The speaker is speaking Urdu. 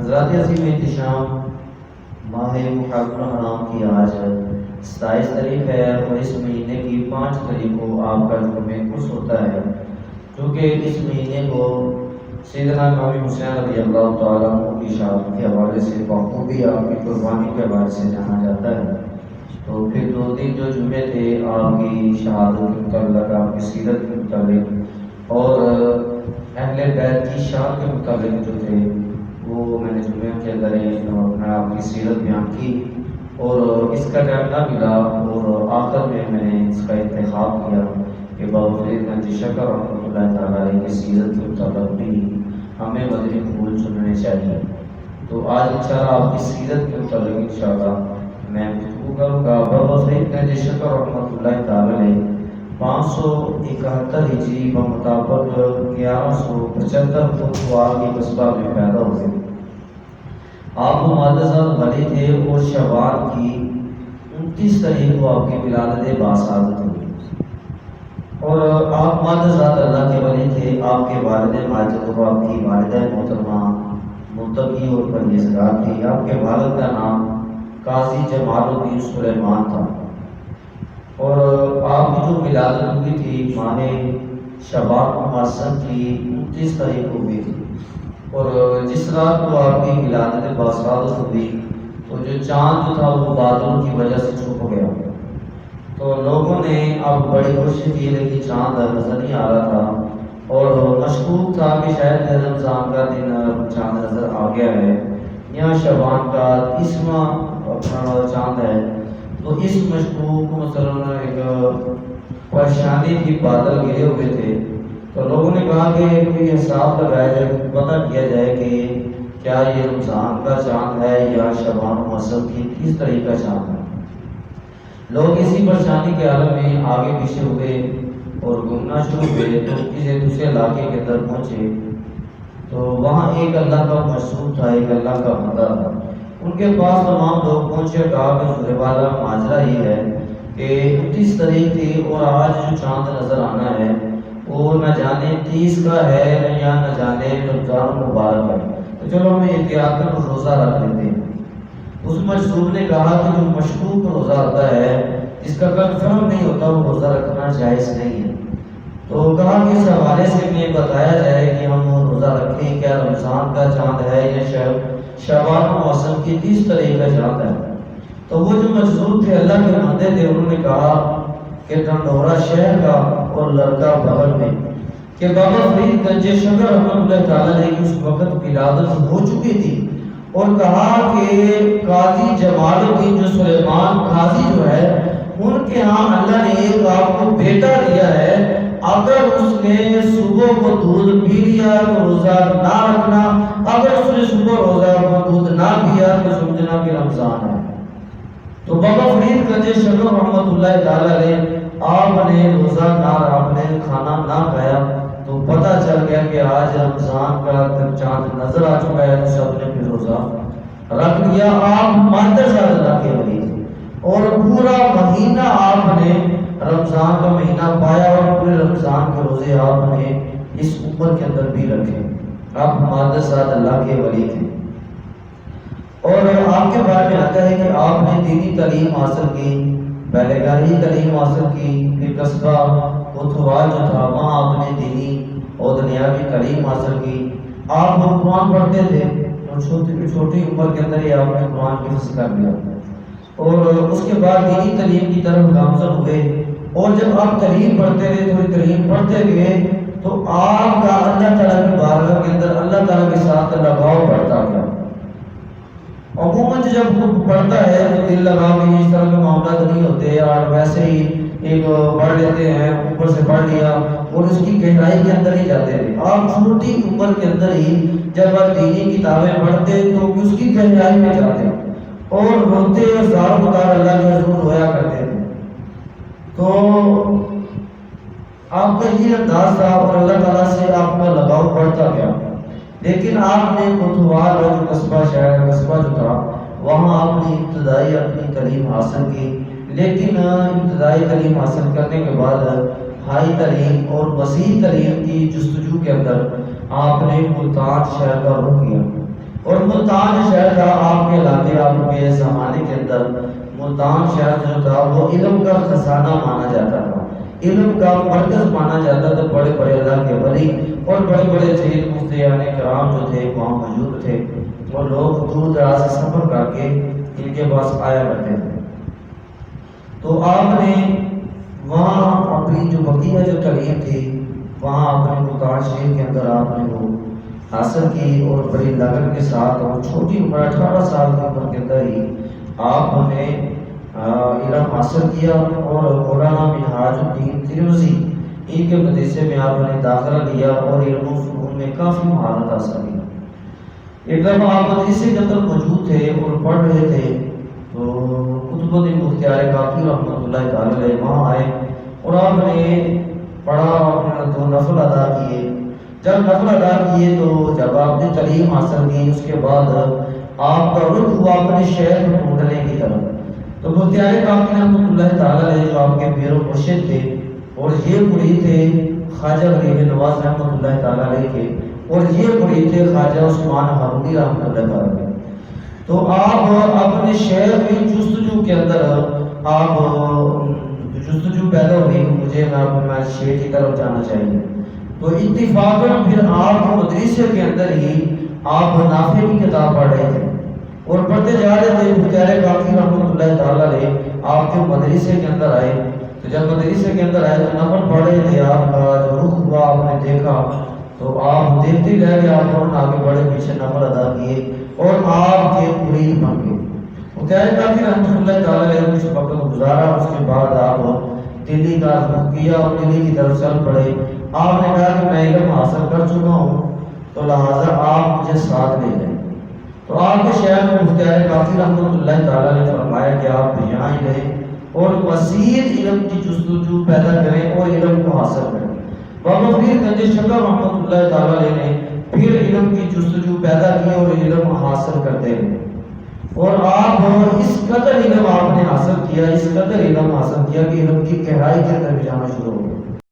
حضرات عظیم احتشام ماہ محرم حرام کی آج 27 تاریخ ہے اور اس مہینے کی 5 تاریخ کو آپ کا جمعہ کس ہوتا ہے، کیونکہ اس مہینے کو سیدنا امام حسین رضی اللہ تعالیٰ عنہ کی شہادت کے حوالے سے بخوبی آپ کی قربانی کے حوالے سے جانا جاتا ہے۔ تو پھر 2 دن جو جمعے تھے آپ کی شہادت کے متعلق، آپ کی سیرت کے متعلق اور اہل بیت کی شان کے متعلق جو تھے وہ میں نے جمعے کے اندر اپنا آپ کی سیرت بیان کی اور اس کا ٹائم نہ ملا اور آخر میں نے اس کا انتخاب کیا کہ بابا فرید گنج شکر رحمۃ اللہ تعالیٰ علیہ کی سیرت کے مطابق بھی ہمیں مدنی پھول چننے چاہیے۔ تو آج انشاءاللہ آپ کی سیرت کے مطابق انشاءاللہ میں گفتگو کروں گا۔ بابا فرید گنج شکر رحمۃ اللہ تعالیٰ علیہ 571 ہجری بمطابق 1175 فتوار کی قصبہ میں پیدا ہوئے۔ آپ مادزاد ولی تھے اور شوال کی 29 تاریخ کو آپ کی ولادت باسعادت ہوئی اور آپ مادزاد اللہ کے ولی تھے۔ آپ کے والد ماجد و آپ کی والدہ محترمہ متقی اور پرہیزگار تھی۔ آپ کے والد کا نام قاضی جمال الدین سلیمان تھا اور آپ کی جو ولادت ہوئی تھی ماہ شوال محرم کی 29 تاریخ کو ہوئی تھی اور جس رات کو آپ کی ولادت باسعادت ہوئی تو جو چاند جو تھا وہ بادلوں کی وجہ سے چھپ گیا، تو لوگوں نے اب بڑی کوشش کی لیکن چاند نظر نہیں آ رہا تھا اور مشکوک تھا کہ شاید رمضان کا دن چاند نظر آ گیا ہے یا شعبان کا 30واں اپنا چاند ہے۔ تو اس مشکوک مثلا ایک پریشانی کی بادل گرے ہوئے تھے، تو لوگوں نے کہا کہ کوئی حساب لگایا جائے، پتہ کیا جائے کہ کیا یہ رمضان کا چاند ہے یا شعبان محرم کی 30 تاریخ کا چاند ہے۔ لوگ اسی پریشانی کے عالم میں آگے پیچھے ہوئے اور گھومنا شروع ہوئے، تو کسی دوسرے علاقے کے اندر پہنچے تو وہاں ایک اللہ کا مشہور تھا، ایک اللہ کا بندہ تھا۔ ان کے پاس تمام لوگ پہنچے، کہا کہ سورے والا ماجرا یہ ہے کہ 29 تاریخ تھی اور آج جو چاند نظر آنا ہے وہ نہ جانے 30 کا ہے یا نہ جانے رمضان مبارک ہے، تو چلو ہمیں احتیاط کر روزہ رکھ لیتے ہیں۔ اس مشہور نے کہا کہ جو مشکوک روزہ ہوتا ہے جس کا کنفرم نہیں ہوتا وہ روزہ رکھنا جائز نہیں ہے، تو کہا کہ اس حوالے سے ہمیں بتایا جائے کہ ہم روزہ رکھیں، کیا رمضان کا چاند ہے یا شعبان محرم کی 30 تاریخ کا چاند ہے۔ تو وہ جو مشہور تھے اللہ کے بندے تھے، انہوں نے کہا کہ ڈنڈورا شہر کا اور لڑکا بغل میں کہ بابا فرید گنج شکر رحمۃ اللہ تعالیٰ علیہ کی اس وقت ولادت ہو چکی تھی، اور کہا کہ قاضی جمال الدین جو سلیمان قاضی جو ہے ان کے ہاں اللہ نے ایک آپ کو بیٹا دیا ہے، اگر اس نے صبح کو دودھ پی لیا تو روزہ نہ رکھنا، اگر اس نے صبح روزہ کو دودھ نہ پیا تو سمجھنا کہ رمضان ہے۔ تو بابا فرید گنج شکر رحمۃ اللہ تعالیٰ علیہ آپ نے روزہ نہ، آپ نے کھانا نہ کھایا، تو پتہ چل گیا کہ آج رمضان کا چاند نظر آ چکا ہے، تو سب نے پھر روزہ رکھ لیا۔ آپ مادزاد اللہ کے ولی تھے اور پورا مہینہ آپ نے رمضان کا مہینہ پایا اور پورے رمضان کے روزے آپ نے اس عمر کے اندر بھی رکھے۔ آپ مادزاد اللہ کے ولی تھے اور آپ کے بارے میں آتا ہے کہ آپ نے دینی تعلیم حاصل کی، پہلے گاہی تعلیم حاصل کی، پھر قصبہ اتھوال جو تھا وہاں آپ نے دینی اور دنیاوی تعلیم حاصل کی۔ آپ قرآن پڑھتے تھے اور چھوٹی عمر کے اندر ہی آپ نے قرآن کی حفظ کر لیا اور اس کے بعد دینی تعلیم کی طرف گامزن ہوئے، اور جب آپ تعلیم پڑھتے رہے، تھوڑی تعلیم پڑھتے گئے، تو آپ کا اللہ تعالیٰ کی بارگاہ کے اندر اللہ تعالیٰ کے ساتھ لگاؤ بڑھتا گیا۔ عموماً جب خود پڑھتا ہے تو دل لگاؤ کہ اس طرح کے معاملات نہیں ہوتے، اور ویسے ہی ایک پڑھ لیتے ہیں، اوپر سے پڑھ لیا اور اس کی گہرائی کے اندر ہی جاتے تھے۔ آپ چھوٹی عمر کے اندر ہی جب آپ دینی کتابیں پڑھتے تو اس کی گہرائی میں جاتے اور روتے اور زار بتار اللہ کے حضور رویا کرتے تھے۔ تو آپ کا یہ انداز تھا اور اللہ تعالیٰ سے آپ کا لگاؤ بڑھتا گیا، لیکن آپ نے کوتوال جو قصبہ شہر قصبہ جو تھا وہاں آپ نے ابتدائی اپنی تعلیم حاصل کی، لیکن ابتدائی تعلیم حاصل کرنے کے بعد ہائی تعلیم اور وسیع تعلیم کی جستجو کے اندر آپ نے ملتان شہر کا رخ کیا اور ملتان شہر تھا آپ کے علاقے، آپ کے زمانے کے اندر ملتان شہر جو تھا وہ علم کا خزانہ مانا جاتا تھا، علم کا مرکز مانا جاتا تھا۔ بڑے بڑے اللہ کے ولی اور بڑے بڑے سید مفتیان کرام جو تھے وہاں موجود تھے، اور لوگ دور دراز سے سفر کر کے ان کے پاس آیا کرتے تھے۔ تو آپ نے وہاں اپنی جو بقیہ جو تعلیم تھی وہاں اپنے ملتان شریف کے اندر آپ نے وہ حاصل کی، اور بڑی لگن کے ساتھ، اور چھوٹی عمر 18 سال کی عمر کے اندر ہی آپ نے علم حاصل کیا، اور مولانا منہاج الدین ترمذی ان کے مدرسے میں آپ نے داخلہ لیا اور علم و فنون میں کافی مہارت حاصل کی۔ ایک دفعہ آپ مدرسے کے اندر موجود تھے اور پڑھ رہے تھے تو قطب الدین مختیار کاکی رحمۃ اللہ تعالی علیہ وہاں آئے، اور آپ نے پڑھا، آپ نے 2 نفل ادا کیے۔ جب نفل ادا کیے تو جب آپ نے تعلیم حاصل کی اس کے بعد آپ کا رخ ہوا اپنے شہر میں ڈھونڈنے کی طرف۔ تو مختیار کاکی رحمۃ اللہ تعالی علیہ جو آپ کے پیر و مرشد تھے، اور یہ مرید تھے خواجہ غریب نواز رحمۃ اللہ تعالی علیہ کے، اور یہ مرید تھے خواجہ عثمان ہارونی رحمۃ اللہ تعالی علیہ۔ تو آپ اپنے شہر میں جستجو کے اندر آپ جستجو پیدا ہوئی کہ مجھے میں شہر کی طرف جانا چاہیے۔ تو اتفاقاً پھر آپ مدرسے کے اندر ہی آپ نافع کی کتاب پڑھ رہے تھے اور پڑھتے جا رہے تھے۔ مختیار کاکی رحمۃ اللہ تعالی علیہ آپ کے مدرسے کے اندر آئے، تو جب مدرسے کے اندر آئے تو نفل پڑھ رہے تھے، آپ کا جو رخ ہوا آپ نے دیکھا تو آپ دیکھتے رہ گئے، آپ فوراً آگے بڑھے، پیچھے نفل ادا کیے اور آپ کے مرید بن گئے۔ مختیار کاکی رحمۃ اللہ تعالی علیہ نے کچھ وقت گزارا، اس کے بعد آپ دلی کا رخ کیا اور دلی کی طرف چل پڑے۔ آپ نے کہا کہ میں علم حاصل کر چکا ہوں تو لہٰذا آپ مجھے ساتھ لے جائیں۔ تو آپ کے شہر میں مختیار کاکی رحمۃ اللہ تعالیٰ نے فرمایا کہ آپ یہاں ہی رہیں اور مزید علم کی جستجو پیدا کریں اور علم کو حاصل کریں۔ بابا فرید گنج شکر رحمۃ اللہ تعالیٰ علیہ نے پھر علم کی جستجو پیدا کی اور علم حاصل کرتے رہے، اور آپ اس قدر علم آپ نے حاصل کیا، اس قدر علم حاصل کیا کہ علم کی گہرائی کے اندر جانا شروع ہو گیا۔